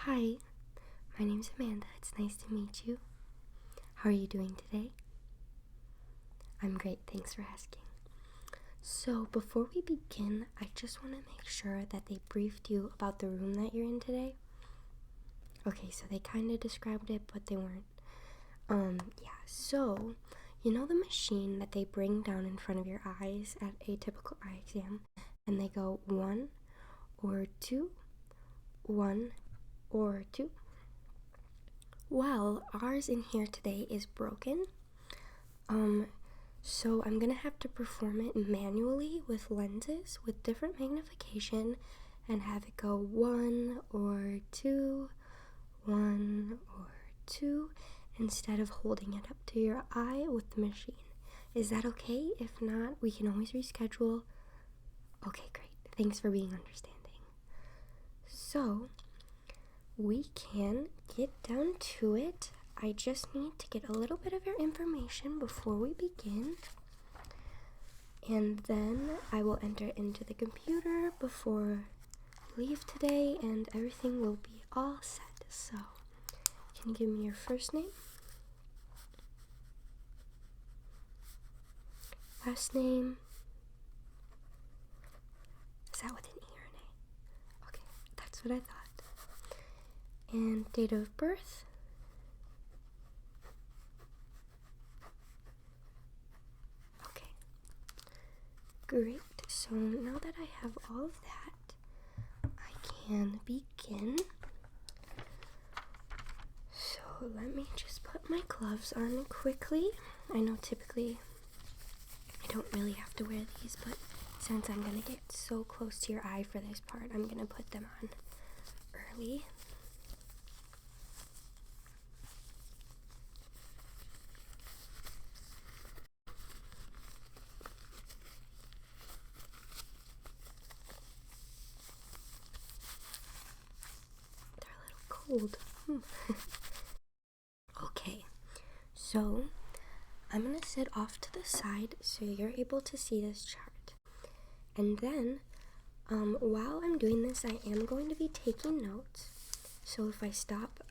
Hi, my name's Amanda. It's nice to meet you. How are you doing today? I'm great, thanks for asking. So, before we begin, I just want to make sure that they briefed you about the room that you're in today. Okay, so they kind of described it, but they weren't. So, you know the machine that they bring down in front of your eyes at a typical eye exam, and they go 1 or 2, 1 or 2? Well, ours in here today is broken. So I'm gonna have to perform it manually with lenses with different magnification and have it go 1 or 2, 1 or 2, instead of holding it up to your eye with the machine. Is that okay? If not, we can always reschedule. Okay, great. Thanks for being understanding. So, we can get down to it. I just need to get a little bit of your information before we begin. And then I will enter into the computer before we leave today, and everything will be all set. So, can you give me your first name? Last name? Is that with an E or an A? Okay, that's what I thought. And date of birth? Okay. Great. So now that I have all of that, I can begin. So let me just put my gloves on quickly. I know typically I don't really have to wear these, but since I'm gonna get so close to your eye for this part, I'm gonna put them on early. They're a little cold. Okay, so I'm gonna sit off to the side so you're able to see this chart. And then, while I'm doing this, I am going to be taking notes. So if I stop,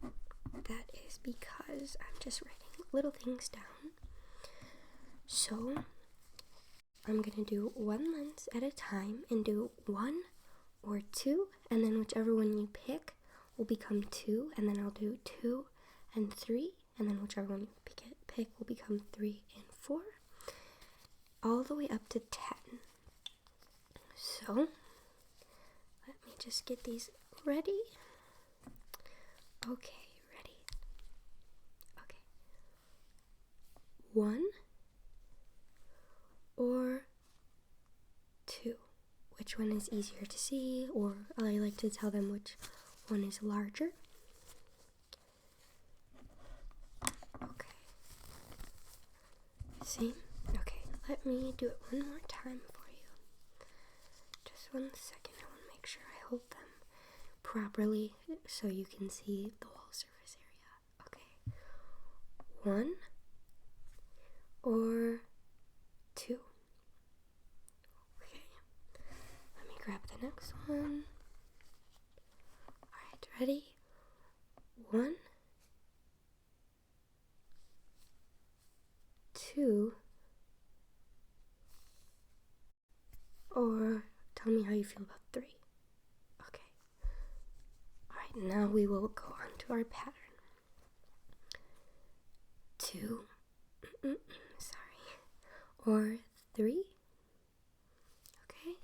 that is because I'm just writing little things down. So I'm gonna do one lens at a time and do 1 or 2, and then whichever one you pick will become 2, and then I'll do 2 and 3, and then whichever one you pick will become 3 and 4, all the way up to 10. So let me just get these ready. Okay, ready? Okay. 1 or 2? Which one is easier to see, or I like to tell them which one is larger. Okay. Same? Okay, let me do it one more time for you. Just 1 second, I want to make sure I hold them properly so you can see the whole surface area. Okay. 1 or 2? Okay. Let me grab the next one. Alright, ready? 1, 2, or tell me how you feel about 3. Okay. Alright, now we will go on to our pattern. 2, sorry, or 3. Okay.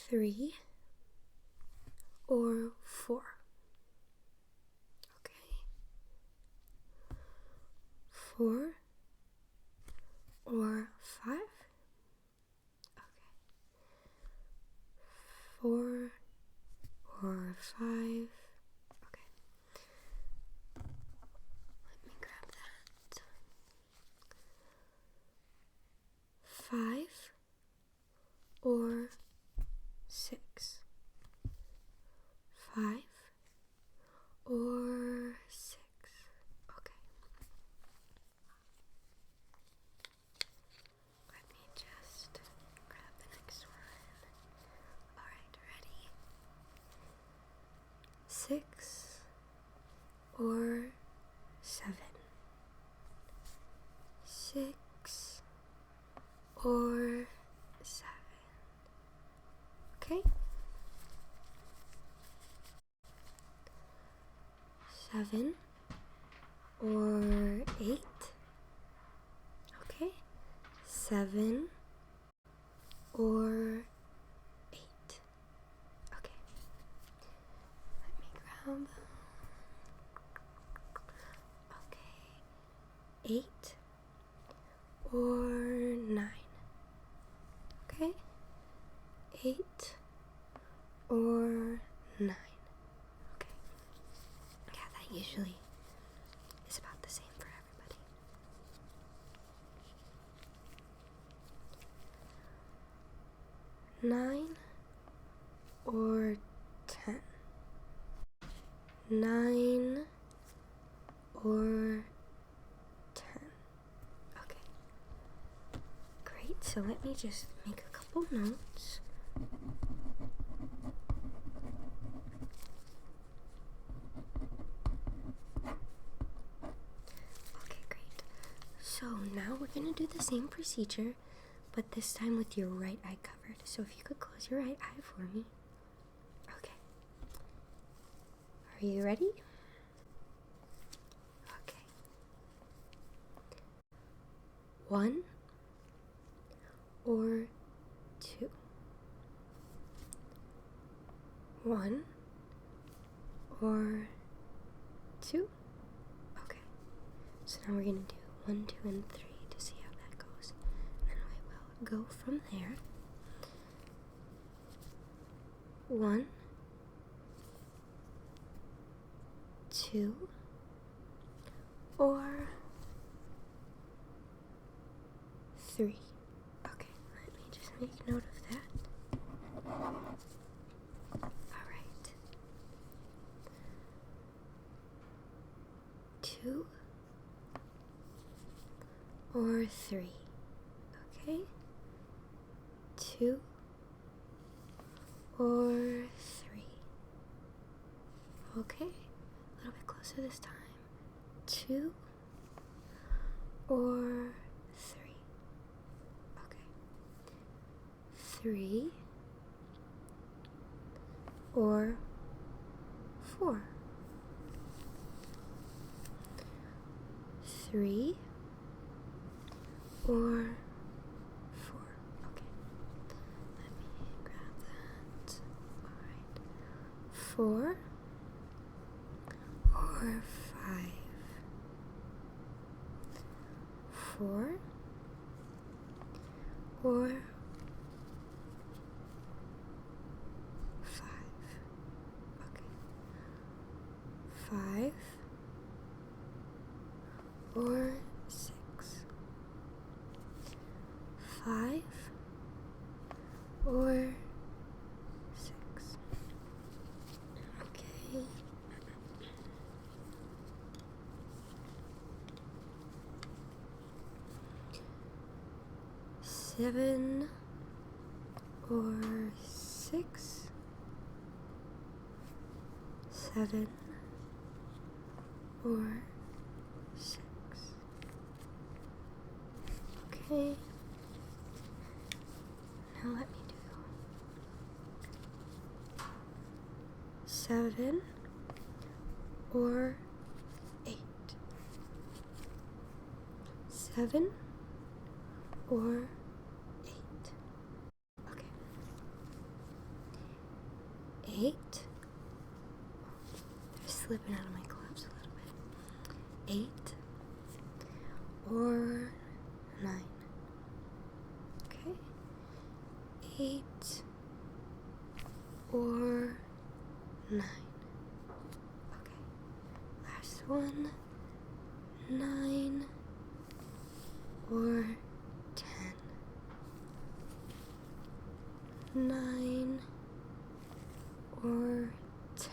3 or 4. Okay. 4 or 5. Okay. 4 or 5. Okay. Let me grab that. 5 or 6. 5 or 6. Okay. Let me just grab the next one. 6 or 7. 6 or 7. Okay? 7 or 8. Okay? 7 or 8. Okay. Let me grab them. Okay. 8 or 9. Okay? 8 or 9. Okay. Yeah, that usually is about the same for everybody. 9 or 10. 9 or 10. Okay. Great. So let me just make a couple notes. Okay, great. So now we're going to do the same procedure, but this time with your right eye covered. So if you could close your right eye for me. Okay. Are you ready? Okay. 1 or 2. 1 or 2. Okay. So now we're going to do 1, 2, and 3 to see how that goes. And then we will go from there. 1, 2, or 3. Okay, let me just make note of that. Alright. 2 or 3. Okay? 2 or 3. Okay? A little bit closer this time. 2 or 3. Okay. 3 or 4. 3 or 4. Okay. Let me grab that. Alright. 4 or 5. 4 or 5. Okay. 5 or 6. 5 or 6. Okay. 7 or 6. 7 or 6. Okay. Now let me do 7 or 8. 7 or 8. Okay. 8. They're slipping out of my gloves a little bit. 8 or 9. Okay. 8 or 9. Okay. Last one. 9 or 10. 9 or 10.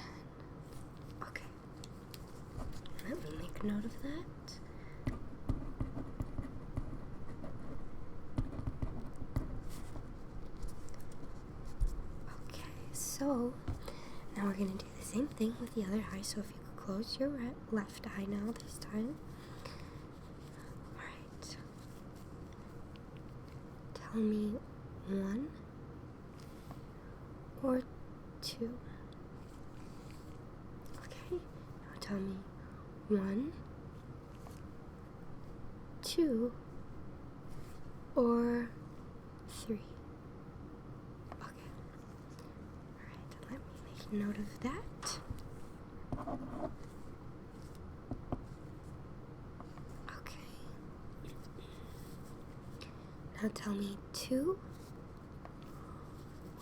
Okay. Let me make note of that. Okay, so now we're going to do the Same thing with the other eye, so if you could close your left eye now this time. Alright. Tell me 1 or 2. Okay, now tell me 1, 2, or 3. Okay. Alright, let me make a note of that. Okay. Now tell me 2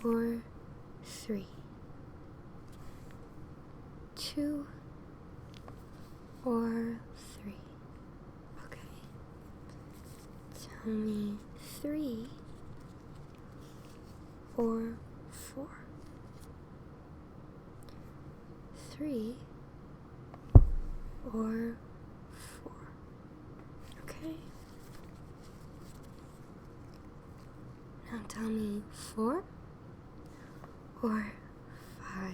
or 3. 2 or 3. Okay. Tell me 3 or 4. 3 or 4. Okay. Now tell me 4 or 5.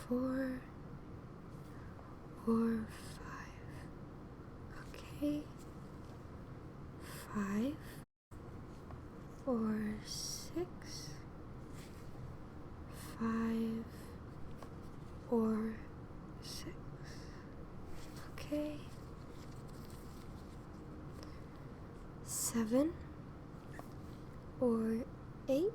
4 or 5. Okay. 5 or 6. 5 or 6. Okay. 7 or 8.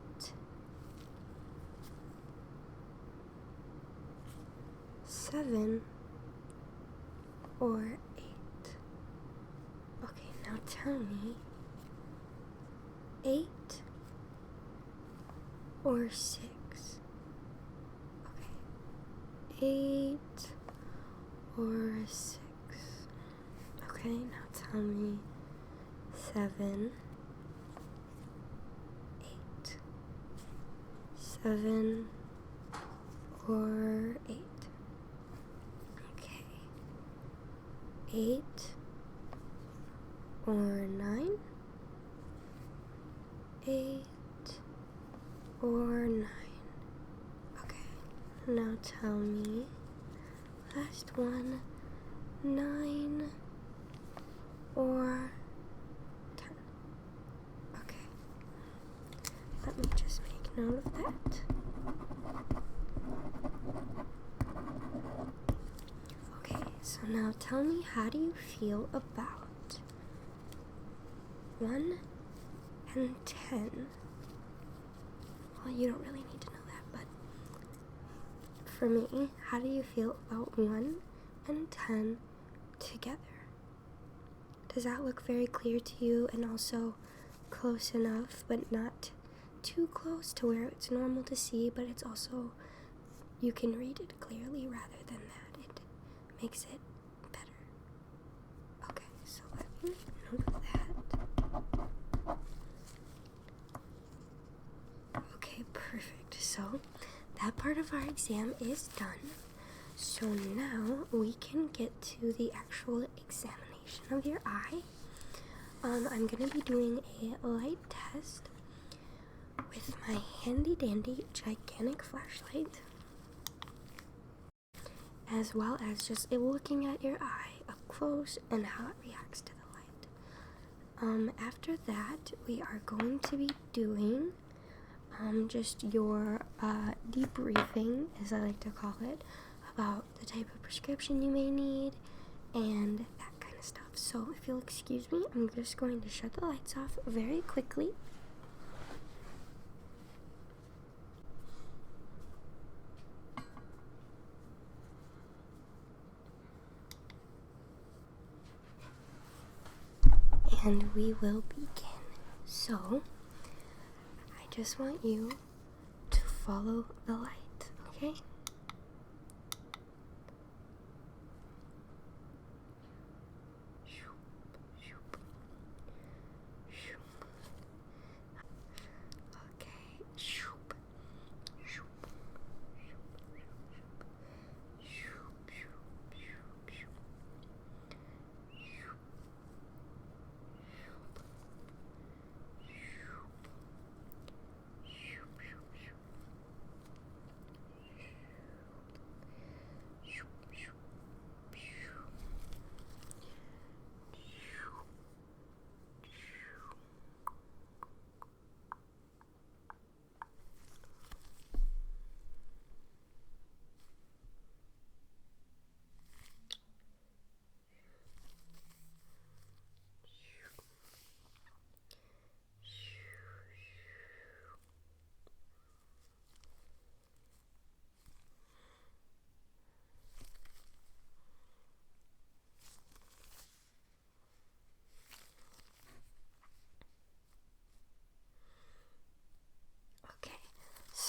7 or 8. Okay, now tell me 8 or 6. Okay, 8 or 6. Okay, now tell me 7, 8. 7 or 8. Okay. 8 or 9. 8 or 9. Okay. Now tell me, last one, 9 or 10. Okay. Let me just make note of that. Okay, so now tell me, how do you feel about 1 and 10? Well, you don't really need to know that, but for me, how do you feel about 1 and 10 together? Does that look very clear to you and also close enough, but not too close to where it's normal to see, but it's also, you can read it clearly rather than that? It makes it better. Okay, so let me make note of that. Okay, perfect. So that part of our exam is done. So now we can get to the actual examination of your eye. I'm going to be doing a light test with my handy dandy gigantic flashlight, as well as just looking at your eye up close and how it reacts to the light. After that, we are going to be doing just your debriefing, as I like to call it, about the type of prescription you may need and that kind of stuff. So if you'll excuse me, I'm just going to shut the lights off very quickly. And we will begin. So I just want you to follow the light, okay?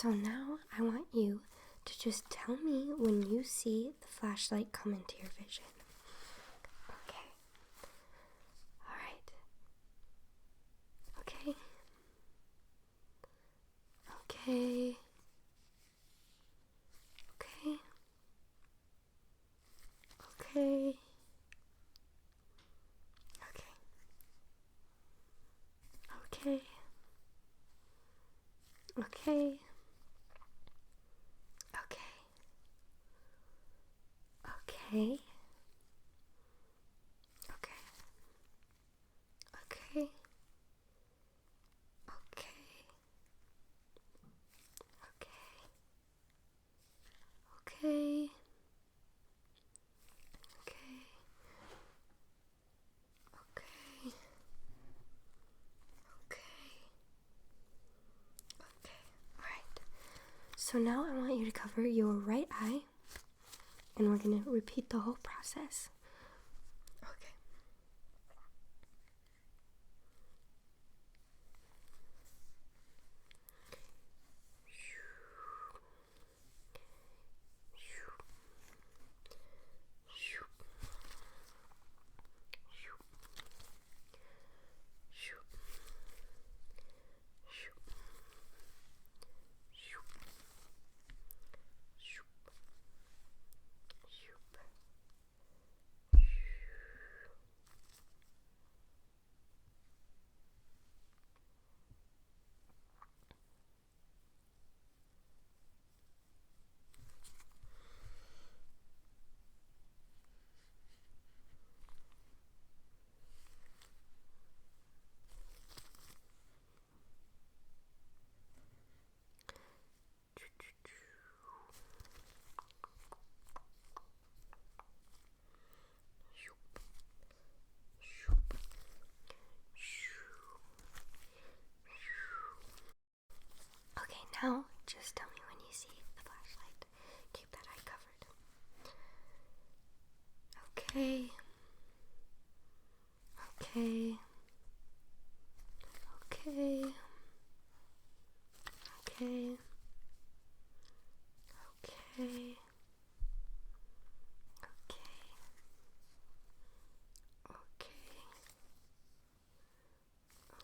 So now I want you to just tell me when you see the flashlight come into your vision. Okay. Alright. Okay. Okay. Okay. Okay. Okay. Okay. Okay. Okay. Okay. Okay. Okay. Okay. Okay. Okay. Okay. Okay. Alright. So now I want you to cover your right eye, and we're going to repeat the whole process. Okay. Okay, now just tell me when you see the flashlight. Keep that eye covered. Okay. Okay. Okay. Okay. Okay.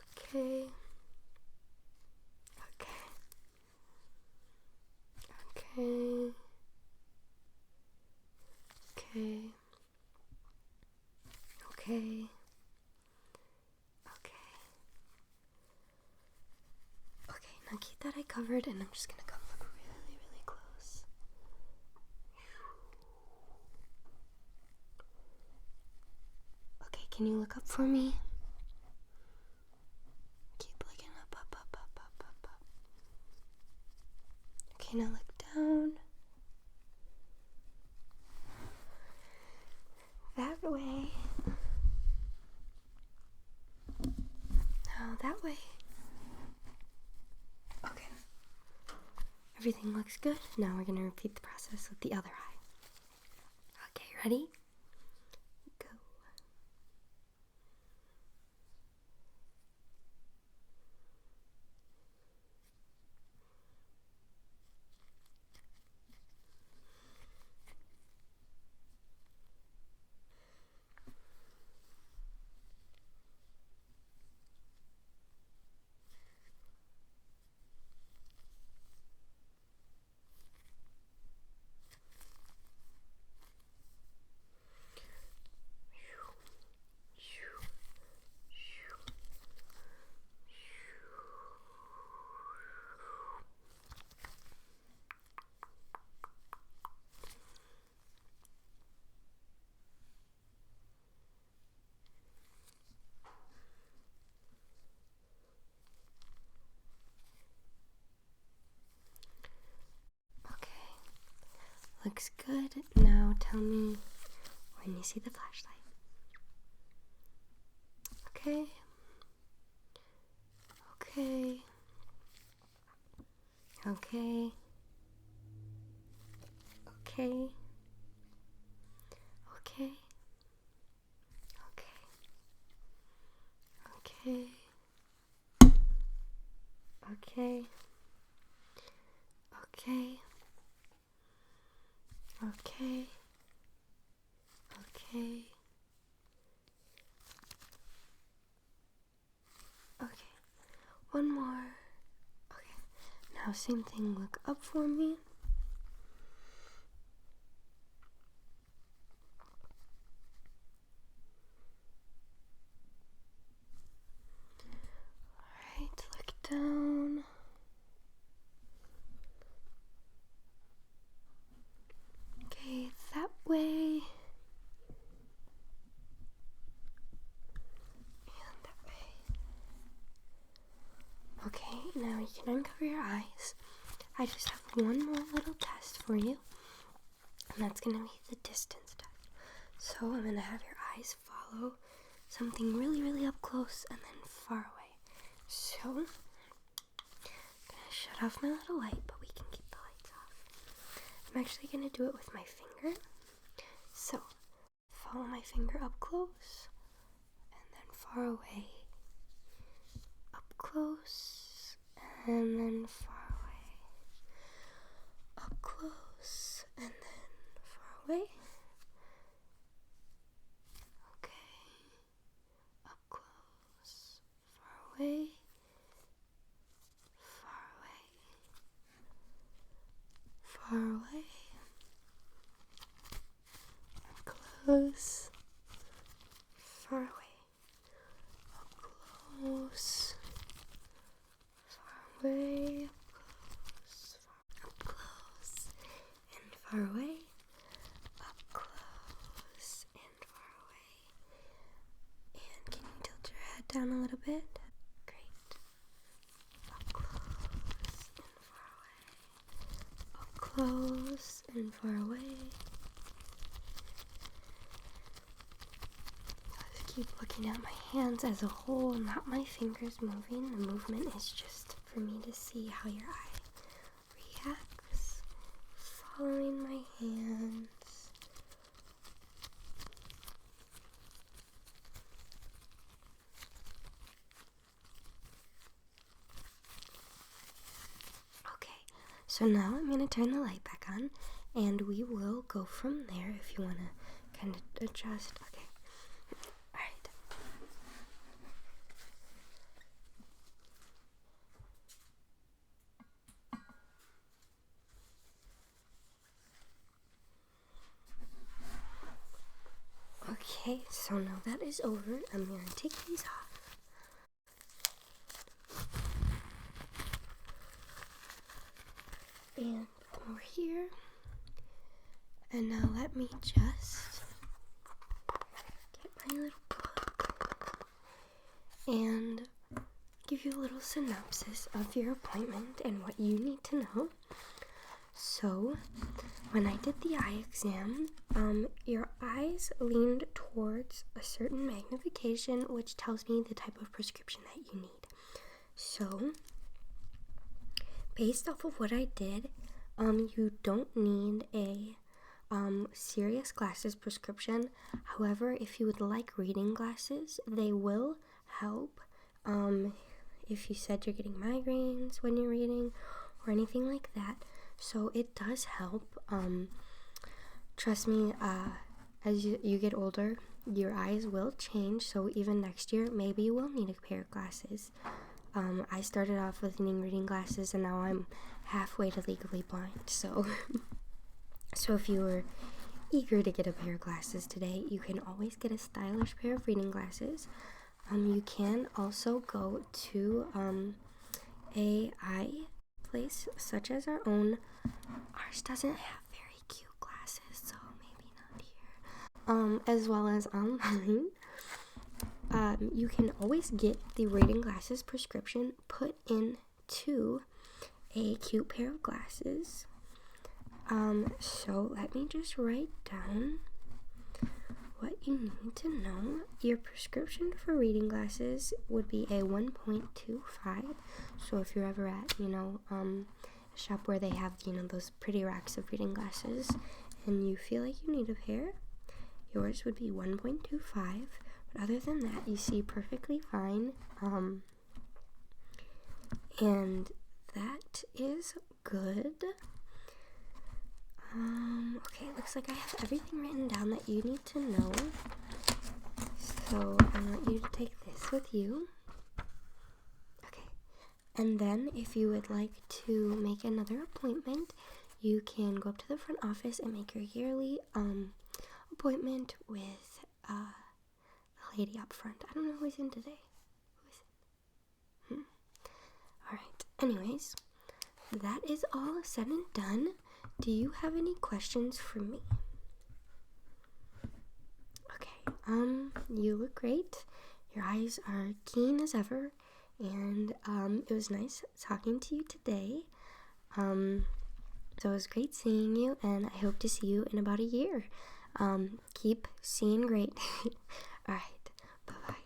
Okay. Okay. Okay. Okay. Okay. Okay, now keep that eye covered, and I'm just gonna come look really, really close. Okay, can you look up for me? Keep looking up, up, up, up, up, up, up. Okay, now look down. That way. Now that way. Okay. Everything looks good. Now we're gonna repeat the process with the other eye. Okay, ready? Go. Okay. Looks good. Now tell me when you see the flashlight. Okay. Okay. Okay. Okay. Okay. Okay. Okay. Okay. Okay. Okay. Okay. Okay. One more. Okay. Now same thing, look up for me. Alright, look down. Okay, that way. And that way. Okay, now you can uncover your eyes. I just have one more little test for you, and that's going to be the distance test. So I'm going to have your eyes follow something really, really up close and then far away. So I'm going to shut off my little light, but we can keep the lights off. I'm actually going to do it with my finger. So follow my finger up close and then far away. Up close and then far away. Up close and then far away. Okay. Up close, far away. Far away. Up close, far away. Up close, far away. Up close and far away. Up close and far away. And can you tilt your head down a little bit? Great. Up close and far away. Up close and far away. Just keep looking at my hands as a whole, not my fingers moving. The movement is just for me to see how your eye reacts. Following my hands. Okay, so now I'm going to turn the light back on, and we will go from there if you want to kind of adjust. Okay. Alright. Okay, so now that is over, I'm going to take these off. And over here. And now let me just get my little book and give you a little synopsis of your appointment and what you need to know. So, when I did the eye exam, your eyes leaned towards a certain magnification, which tells me the type of prescription that you need. So, based off of what I did, you don't need a serious glasses prescription. However, if you would like reading glasses, they will help. If you said you're getting migraines when you're reading or anything like that, so it does help. Trust me, as you get older, your eyes will change, so even next year, maybe you will need a pair of glasses. I started off with needing reading glasses, and now I'm halfway to legally blind, so so if you were eager to get a pair of glasses today, you can always get a stylish pair of reading glasses. You can also go to a eye place such as our own. Ours doesn't have very cute glasses, so maybe not here. As well as online. You can always get the reading glasses prescription put into a cute pair of glasses. So let me just write down what you need to know. Your prescription for reading glasses would be a 1.25. So if you're ever at, a shop where they have, those pretty racks of reading glasses, and you feel like you need a pair, yours would be 1.25. But other than that, you see perfectly fine. And that is good. Okay, looks like I have everything written down that you need to know. So I want you to take this with you. Okay, and then if you would like to make another appointment, you can go up to the front office and make your yearly appointment with the lady up front. I don't know who's in today. Who is it? Alright, anyways, that is all said and done. Do you have any questions for me? Okay, you look great. Your eyes are keen as ever, and it was nice talking to you today. So it was great seeing you, and I hope to see you in about a year. Keep seeing great. Alright, bye-bye.